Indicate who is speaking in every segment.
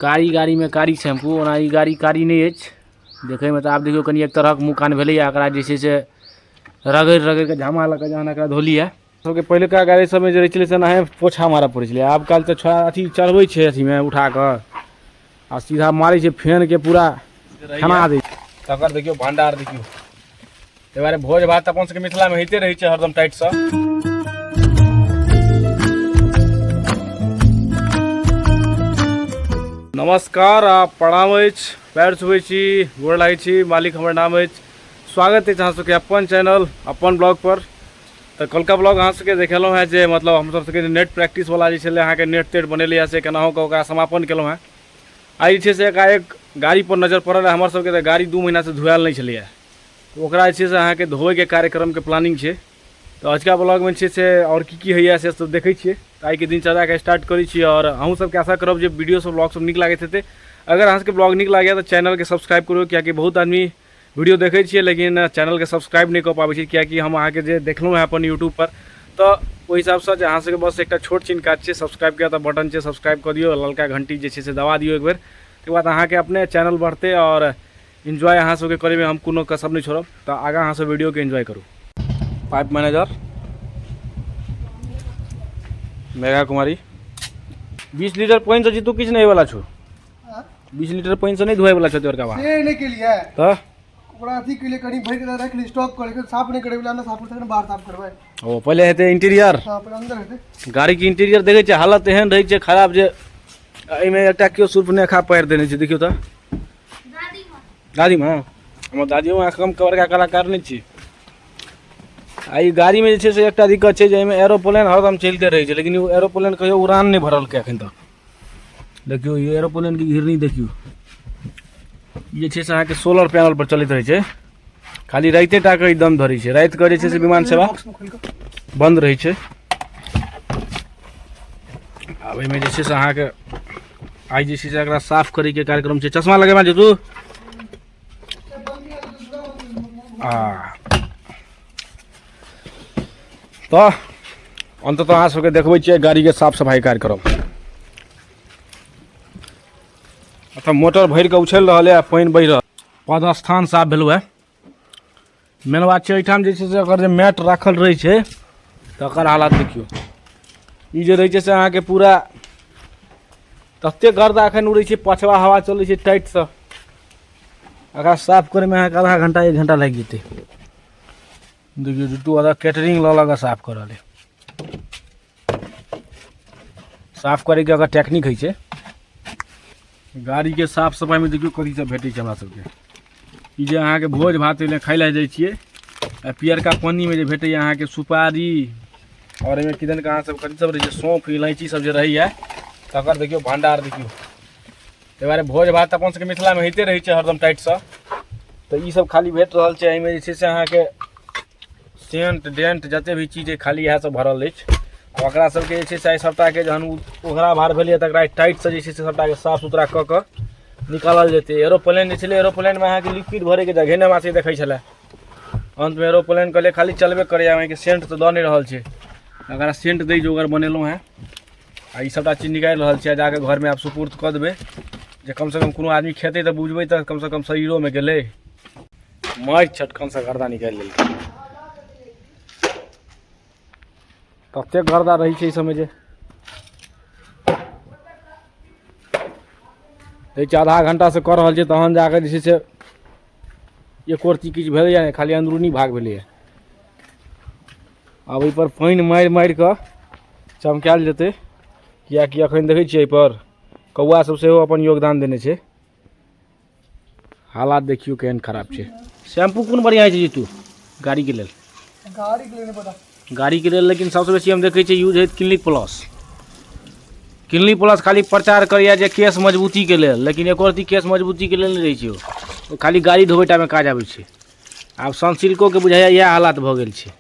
Speaker 1: कारी गाड़ी में कारी शैम्पू ओना ई गाड़ी कारी नहीं अछि देखे में। तो आप देखियो कनी एक तरह के मुँह कान भेलै एकरा जे छै से रगड़ के झामा लऽ के जहन एकरा धोली है। सबके पहिलुका गाड़ी सब में जे रहै छलै से नहे पोछा मारऽ पड़ै छलै। आब काल तऽ छोड़ा अथी चढ़बै छै अथी में उठा कऽ आ सीधा मारै छै फेन के पूरा खना दै छै। तकर देखियो भंडार देखियो एहि बारे भोज भात अपन सबके मिथिला में होइते रहै छै हरदम टाइट से। नमस्कार आ प्रणाम अछि, पैर छुबै छी, गोर लागै छी। मालिक हमर नाम अछि। स्वागत अछि अहाँ सबके अपन चैनल अपन ब्लॉग पर। तो कलका ब्लॉग अहाँ सबके देखेलहुँ हैं जे मतलब हम सबके नेट प्रैक्टिस वाला जे छलै अहाँके नेट तेट बनेलियै से केनाहु कऽ ओकरा समापन केलहुँ हैं। आइ जे छै से एकाएक गाड़ी पर नजर पड़ल है। हमर सबके तऽ गाड़ी 2 महीना से धुआयल नहीं छलैया, तो ओकरा जे छै से अहाँके धोबैके कार्यक्रम के प्लानिंग छै। तो आजुका ब्लॉग में छै से और की होइए से सब देखै छियै। आइ के दिनचर्या के स्टार्ट करै छी और अहूँ सबके आशा करब जे वीडियो सब ब्लॉग सब नीक लागैत हेतै। अगर अहाँ सबके ब्लॉग नीक लागैए तो चैनल के सब्सक्राइब करू, कियाकि बहुत आदमी वीडियो देखै छियै लेकिन चैनल के सब्सक्राइब नहीं कऽ पाबै छी, कियाकि हम अहाँके जे देखलहुँ हैं अपन यूट्यूब पर। तो ओहि हिसाब से अहाँ सबके बस एक छोट छिन काज छै, सब्सक्राइब के बटन छै, सब्सक्राइब कऽ दियौ, ललका घंटी जे छै से दबा दियौ एक बेर। तकर बाद अहाँके अपने चैनल बढ़ते और एंजॉय अहाँ सबके करे में हम कोनो कसर नहीं छोड़ब। तो आगाँ अहाँ सब वीडियो के एंजॉय करू। पाइप मैनेजर मेघा कुमारी 20 लीटर पानी से जीतू किछु नहीं वाला छो। 20 लीटर पानी से नहीं धोए वाला छो तोर का बात
Speaker 2: से नहीं के लिए
Speaker 1: तो
Speaker 2: ओकरा अथी के लिए कनी भर के रख ले, स्टॉक कर के साफ नहीं करे वाला ना, साफ करके बाहर साफ करबै।
Speaker 1: ओ पहले हेते इंटीरियर,
Speaker 2: हां पर अंदर हेते
Speaker 1: गाड़ी के इंटीरियर देखे छै हालत एहन रहे छै खराब जे एहि में एकटा केओ सुर्फ ने खा पैर देने छै। देखियो तो दादी मां हमर दादियो आँख कम कवर का कलाकार नहीं छी। आई गाड़ी में जे छै से एकटा दिक्कत छै जे एमे एरोप्लेन हरदम चलते रहे छै, लेकिन ये एरोप्लेन कहियो उड़ान नहीं भरल के अखन तक। देखियो ये एरोप्लेन की घिरनी देखियो, ये छै से अहाँके सोलर पैनल पर चलैत रहे छै, खाली राइते टा के दम धरै छै। रात के जे छै से विमान सेवा बंद रहे छै। अब एमे जे छै से अहाँके आई जे छै से एकरा साफ करे के कार्यक्रम छै। चश्मा लगेबा जे तू तो अंततः अहाँ सबके देखबै छियै गाड़ी के साफ सफाई कार्यक्रम। अतः मोटर भर के उछल रहल है, पानी बह रहा, पदस्थान साफ भेल है। मेन बात छै एहिठाम जे छै से अगर जे मैट राखल रहे छै तकर हालत देखियो। ई जे रहे छै से अहाँके पूरा तते गर्दा एखन उड़ै छै, पछवा हवा चलै छै टाइट से, एकरा साफ करे में अहाँके आधा घंटा 1 घंटा लागि जेतै। देखियो जुटू आधा कैटरिंग लऽ लऽ के साफ कर रहल है। साफ करे के अगर टेक्निक है छै गाड़ी के साफ सफाई में देखियो कथी सब भेटै छै हमरा सबके। ई जे अहाँके भोज भात ले खाइ ले जाइ छियै आ पियरका पानी में जे भेटै अहाँके सुपारी और एहिमे किदन के अहाँ सब कथी सब रहै छै, सौंफ इलायची सब जे रहैया तकर देखियो भंडार देखियो। एहि बारे भोज भात अपन सबके मिथिला में होइते रहै छै हरदम टाइट से। तो ई सब खाली भेट रहल छै। एहिमे जे छै से अहाँके सेंट डेंट जते भी चीज खाली इएह सब भरल अछि। ओकरा सबके जे छै से सबटा के जहन ओघरा भार भेलै तकरा टाइट से जे छै से सबटा के साफ सुथरा कऽ कऽ निकालल जेतै। एरोप्लेन जे छलै एरोप्लेन में अहाँके लिक्विड भरे के जगह नहि मासे देखै छलै। अंत में एरोप्लेन कहलिए खाली चलबे करे, अहाँके सेंट तो दऽ नहीं रहल छै। अगर सेंट दै जोगर बनेलहुँ हैं आ ई सबटा चीज निकालि रहल छियै, जाके घर में आप सुपुर्द कऽ देबै जे कम से कम कोनो आदमी खेतै तऽ बुझबै तऽ कम से कम शरीरो में गेलै। माइट छटकन से गर्दा निकालि लेलकै, तते गर्दा रही छै समय जे आधा घंटा से कर रहल छै तहन जाके जे छै से एक रती किछु भेलैया नहि, खाली अंदरूनी भाग भेलैया। आब एहि पर पानि मारि मारि कऽ चमकायल जेतै, कियाकि अखन देखै छियै एहि पर कौआ सब सेहो अपन योगदान देने छै। हालात देखियो केहन खराब छै। शैम्पू कोन बढ़िया छै जीतू गाड़ी के लेल?
Speaker 2: गाड़ी के लिए नहीं पता,
Speaker 1: गाड़ी के लेल लेकिन सबसे बेसी हम देखे यूज है क्लिनिक प्लस। क्लिनिक प्लस खाली प्रचार करैया जे केस मजबूती के लेल, लेकिन एको रती केस मजबूती के लेल नहीं रहे छै। खाली गाड़ी धोबैटा में काज आबै छै। आब सनसिल्को के बुझाइया इएह हालत भऽ गेल छै।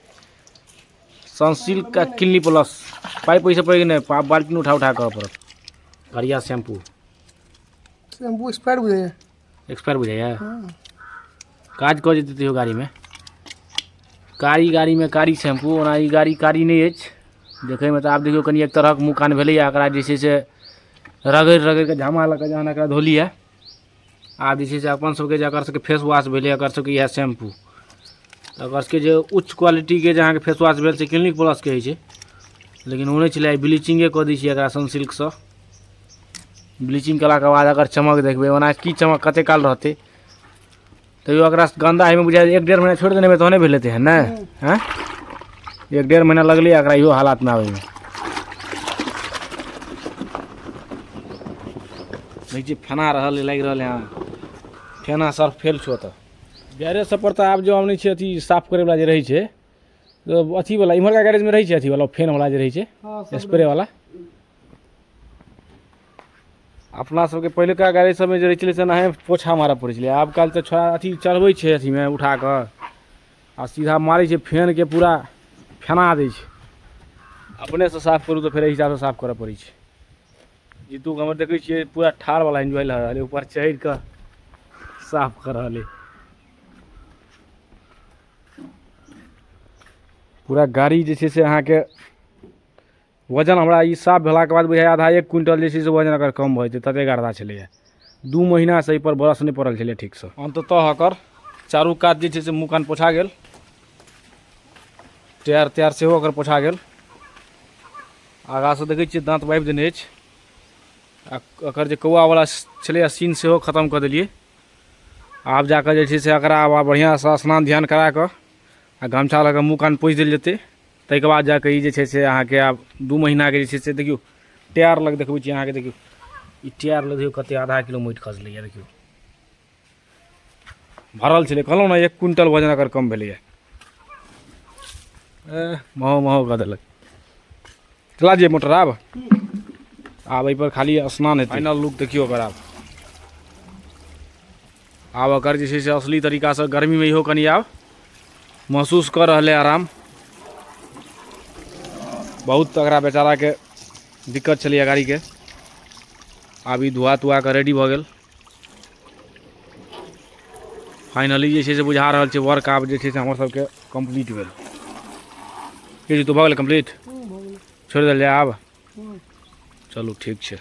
Speaker 1: सनसिल्क का क्लिनिक प्लस पाइप पैसे पड़े नहीं, बाल्टी उठा उठा करऽ पड़त। बढ़िया शैम्पू
Speaker 2: एक्सपायर बुझाइए,
Speaker 1: एक्सपायर बुझाइया काज कऽ जेतै तैयो गाड़ी में। कारी गाड़ी में कारी शैम्पू ओना ई गाड़ी कारी नहीं अछि देखे में। तो आप देखियो कनी एक तरह के मुँह कान भेलै एकरा जे छै से रगड़ि रगड़ि के झामा लऽ के जहन एकरा धोलिए आब जे छै से अपन सबके जे एकर सबके फेस वॉश भेलै एकर सबके इएह शैम्पू एकर सबके जे उच्च क्वालिटीके जे अहाँके फेस वॉश भेल से क्लिनिक प्लसके होइ छै लेकिन ओ नहि छलै ब्लीचिंगे कऽ दै छियै एकरा सनसिल्कसँ ब्लीचिंग कलाके बाद अगर चमक देखबै ओना की चमक कतेक काल रहतै तैयो एकरा गन्दा होइमे बुझाइ 1-1.5 महीना छोड़ि देने तहने भेल हेतै ने हैं 1-1.5 महीना लगलै एकरा इहो हालातमे आबैमे देखै छियै फेना रहल लागि रहल है फेना सर्फ फेल छो तऽ गैरेज सब पर तऽ आब जो हमनी छै अथी साफ करैवला जे रहै छै तो अथीवला इम्हरका गैरेजमे रहै छै अथीवला फैनवला जे रहै छै स्प्रेवला अपना सबके पहिलुका गैरेज सबमे जे रहै छलै से नहे पोछा मारऽ पड़ै छलै आब काल्हि तऽ छोड़ा अथी चढ़बै छै अथीमे उठा कऽ आ सीधा मारै छै फैनके पूरा फेना दै छै अपनेसँ साफ करू तऽ फेर एहि हिसाबसँ साफ करऽ पड़ै छै जीतू हमर देखै छियै पूरा ठाढ़वला एन्जॉय लऽ रहल है ऊपर चढ़ि कऽ साफ कर रहल है पूरा गाड़ी जे छै से अहाँके वजन हमरा ई साफ भेलाके बाद बुझाइ आधा 1 क्विंटल जे छै से वजन अगर कम भऽ जेतै ततेक गर्दा छलैए 2 महीनासँ एहिपर ब्रश नहि पड़ल छलै ठीकसँ अन्ततः एकर चारू कात जे छै से मुँह कान पोछा गेल टायर त्यार सेहो एकर पोछा गेल आगाँसँ देखै छियै दाँत बाबि देने अछि आ एकर जे कौआवला छलैए सीन सेहो खतम कऽ देलियै आब जाकऽ जे छै से एकरा आब बढ़िआँसँ स्नान ध्यान करा कऽ आ गमछा लऽ कऽ मुँह कान पोछि देल जेतै ताहिके बाद जाकऽ ई जे छै से अहाँके आब 2 महीनाके जे छै से देखियौ टायर लग देखबै छी अहाँके देखियौ ई टायर लग देखियौ कतेक आधा किलो माटि खसलैए देखियौ भरल छलै कहलहुँ ने 1 क्विंटल वजन एकर कम भेलैए महो महो कऽ देलक चला जाइए मोटर आब एहिपर खाली स्नान हेतै फाइनल लुक देखियौ ओकर आब एकर जे छै से असली तरीकासँ गर्मीमे इहो कनि आब महसूस कऽ रहल है आराम बहुत एकरा बेचाराके दिक्कत छलैए गाड़ीके आब ई धुआ तुआ कऽ रेडी भऽ गेल फाइनली जे छै से बुझा रहल छै वर्क आब जे छै से हमर सबके कम्प्लीट भेल की जी तू भऽ गेल कम्प्लीट छोड़ि देल जाय आब चलू ठीक छै